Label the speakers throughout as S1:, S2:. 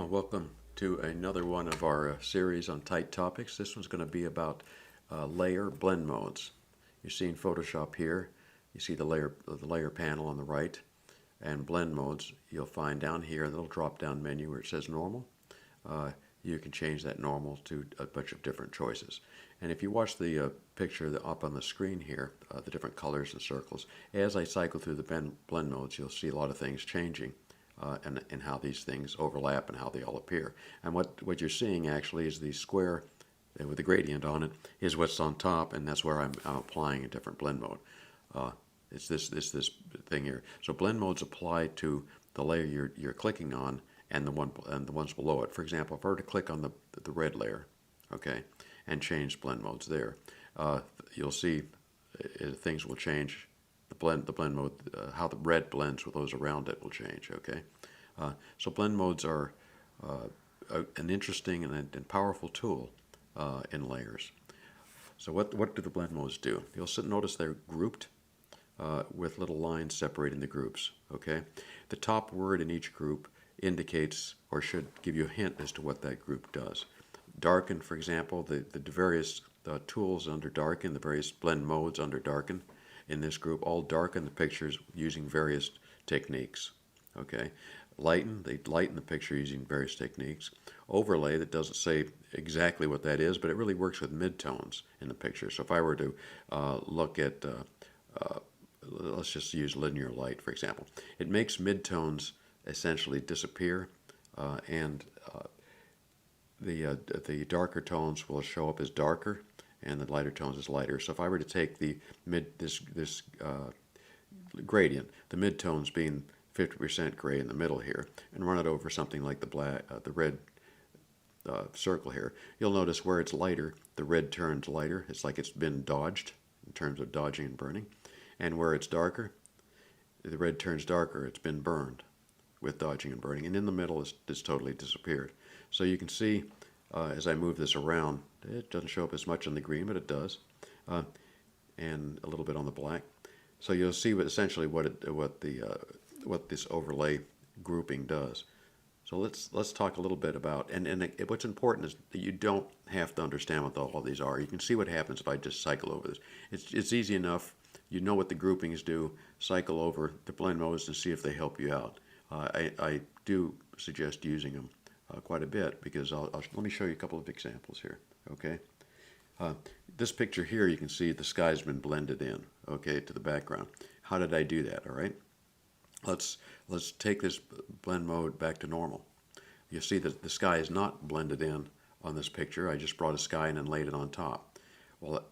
S1: Well, welcome to another one of our series on tight topics. This one's going to be about layer blend modes. You see in Photoshop here, you see the layer panel on the right, and blend modes you'll find down here, a little drop-down menu where it says normal. Uh, you can change that normal to a bunch of different choices. And if you watch the picture up on the screen here, the different colors and circles, as I cycle through the blend modes, you'll see a lot of things changing. And how these things overlap and how they all appear. And what you're seeing actually is the square with the gradient on it is what's on top, and that's where I'm applying a different blend mode. It's this thing here. So blend modes apply to the layer you're clicking on and the ones below it. For example, if I were to click on the red layer, okay, and change blend modes there, you'll see things will change. The blend mode, how the red blends with those around it will change. Okay, so blend modes are an interesting and powerful tool in layers. So what do the blend modes do? You'll notice they're grouped with little lines separating the groups. Okay, the top word in each group indicates or should give you a hint as to what that group does. Darken, for example, the various tools under darken, the various blend modes under darken in this group all darken the pictures using various techniques. Okay, they lighten the picture using various techniques. Overlay, that doesn't say exactly what that is, but it really works with midtones in the picture. So if I were to look at, let's just use linear light, for example, it makes midtones essentially disappear, and the darker tones will show up as darker, and the lighter tones is lighter. So if I were to take this gradient, the midtones being 50% gray in the middle here, and run it over something like the red circle here, you'll notice where it's lighter, the red turns lighter. It's like it's been dodged in terms of dodging and burning. And where it's darker, the red turns darker. It's been burned with dodging and burning. And in the middle, it's totally disappeared. So you can see as I move this around, it doesn't show up as much on the green, but it does, and a little bit on the black. So you'll see essentially what this overlay grouping does. So let's talk a little bit about, and what's important is that you don't have to understand what all these are. You can see what happens if I just cycle over this. It's easy enough. You know what the groupings do. Cycle over the blend modes and see if they help you out. I do suggest using them quite a bit because let me show you a couple of examples here. Okay, this picture here, you can see the sky's been blended in, okay, to the background. How did I do that? All right, let's take this blend mode back to normal. You see that the sky is not blended in on this picture. I just brought a sky in and laid it on top. Well,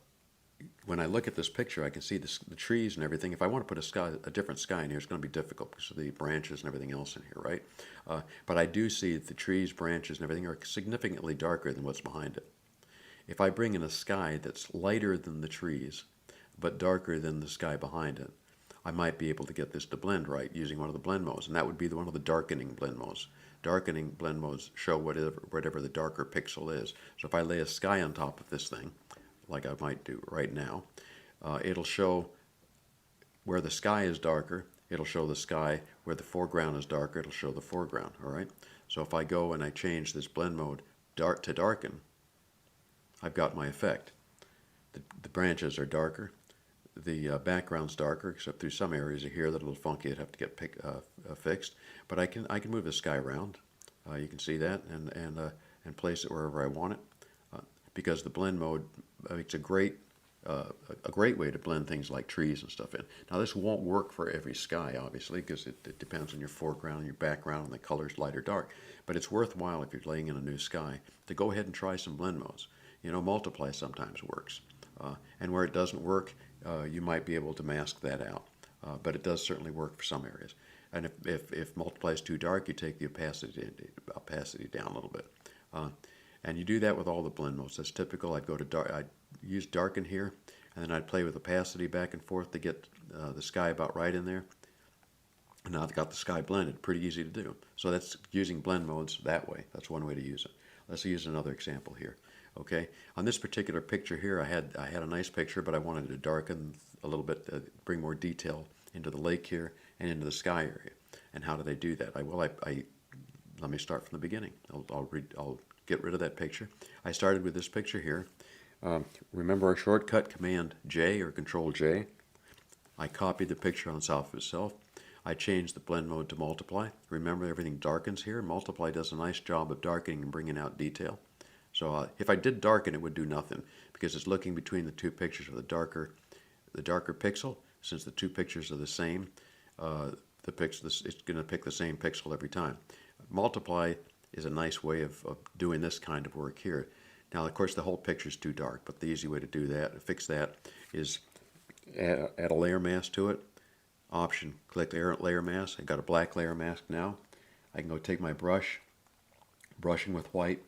S1: when I look at this picture, I can see the trees and everything. If I want to put a different sky in here, it's going to be difficult because of the branches and everything else in here, right? But I do see that the trees, branches, and everything are significantly darker than what's behind it. If I bring in a sky that's lighter than the trees, but darker than the sky behind it, I might be able to get this to blend right using one of the blend modes, and that would be one of the darkening blend modes. Darkening blend modes show whatever the darker pixel is. So if I lay a sky on top of this thing, like I might do right now, it'll show where the sky is darker. It'll show the sky where the foreground is darker. It'll show the foreground. All right. So if I go and I change this blend mode dark to darken, I've got my effect. The branches are darker. The background's darker, except through some areas of here that are a little funky. I'd have to get fixed. But I can move the sky around. You can see that and place it wherever I want it. Because the blend mode makes a great way to blend things like trees and stuff in. Now this won't work for every sky, obviously, because it depends on your foreground, your background, and the colors, light or dark. But it's worthwhile if you're laying in a new sky to go ahead and try some blend modes. You know, multiply sometimes works, and where it doesn't work, you might be able to mask that out. But it does certainly work for some areas. And if multiply is too dark, you take the opacity down a little bit. And you do that with all the blend modes. That's typical. I'd use darken here, and then I'd play with opacity back and forth to get the sky about right in there. And now I've got the sky blended. Pretty easy to do. So that's using blend modes that way. That's one way to use it. Let's use another example here. Okay, on this particular picture here, I had a nice picture, but I wanted to darken a little bit, bring more detail into the lake here and into the sky area. And how do they do that? I let me start from the beginning. I'll get rid of that picture. I started with this picture here. Remember our shortcut, Command J or Control J? I copied the picture on top of itself. I changed the blend mode to multiply. Remember, everything darkens here. Multiply does a nice job of darkening and bringing out detail. So if I did darken, it would do nothing because it's looking between the two pictures with the darker pixel. Since the two pictures are the same, it's going to pick the same pixel every time. Multiply is a nice way of doing this kind of work here. Now, of course, the whole picture is too dark, but the easy way to do that, fix that, is add a layer mask to it. Option, click layer mask. I got a black layer mask now. I can go take my brush, brushing with white,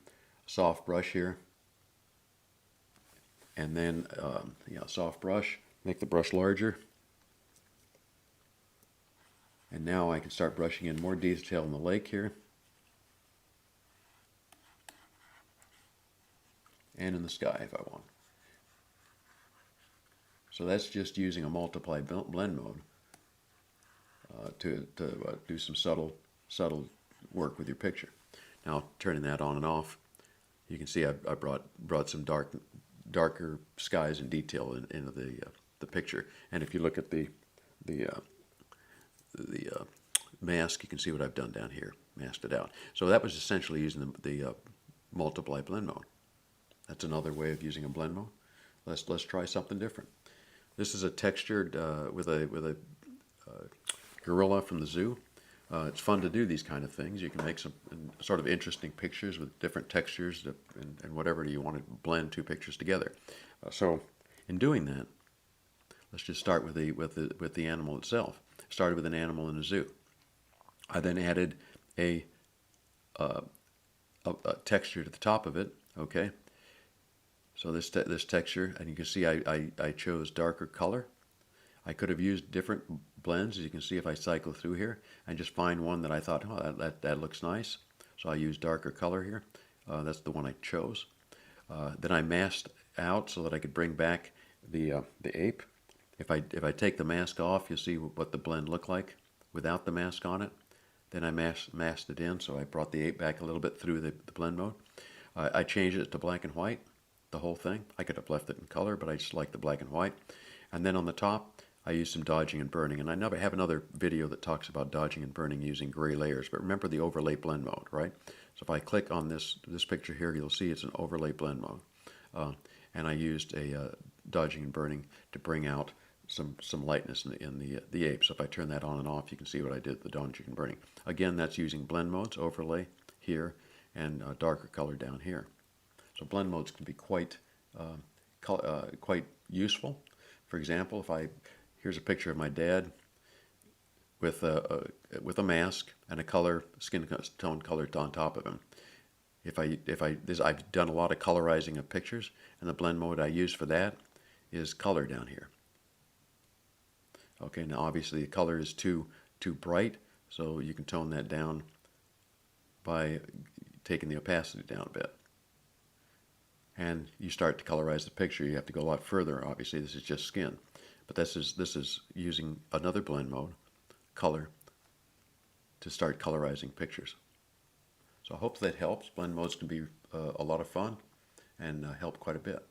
S1: soft brush here, and then soft brush. Make the brush larger, and now I can start brushing in more detail in the lake here, and in the sky if I want. So that's just using a multiply blend mode to do some subtle work with your picture. Now turning that on and off, you can see I brought some darker skies and detail into the picture. And if you look at the mask, you can see what I've done down here, masked it out. So that was essentially using the multiply blend mode. That's another way of using a blend mode. Let's try something different. This is a textured with a gorilla from the zoo. It's fun to do these kind of things. You can make some sort of interesting pictures with different textures and whatever you want to blend two pictures together. So in doing that, let's just start with the animal itself. Started with an animal in a zoo. I then added a texture to the top of it. Okay. So this texture, and you can see I chose darker color. I could have used different blends, as you can see if I cycle through here, and just find one that I thought, oh, that looks nice. So I used darker color here. That's the one I chose. Then I masked out so that I could bring back the ape. If I take the mask off, you'll see what the blend looked like without the mask on it. Then I masked it in, so I brought the ape back a little bit through the blend mode. I changed it to black and white, the whole thing. I could have left it in color, but I just like the black and white. And then on the top, I used some dodging and burning. And I have another video that talks about dodging and burning using gray layers. But remember the overlay blend mode, right? So if I click on this picture here, you'll see it's an overlay blend mode. And I used a dodging and burning to bring out some lightness in the ape. So if I turn that on and off, you can see what I did with the dodging and burning. Again, that's using blend modes, overlay here, and darker color down here. So blend modes can be quite useful. For example, here's a picture of my dad with a mask and a skin tone color on top of him. I've done a lot of colorizing of pictures, and the blend mode I use for that is color down here. Okay, now obviously the color is too bright, so you can tone that down by taking the opacity down a bit. And you start to colorize the picture. You have to go a lot further. Obviously, this is just skin, but this is using another blend mode, color, to start colorizing pictures. So I hope that helps. Blend modes can be a lot of fun and help quite a bit.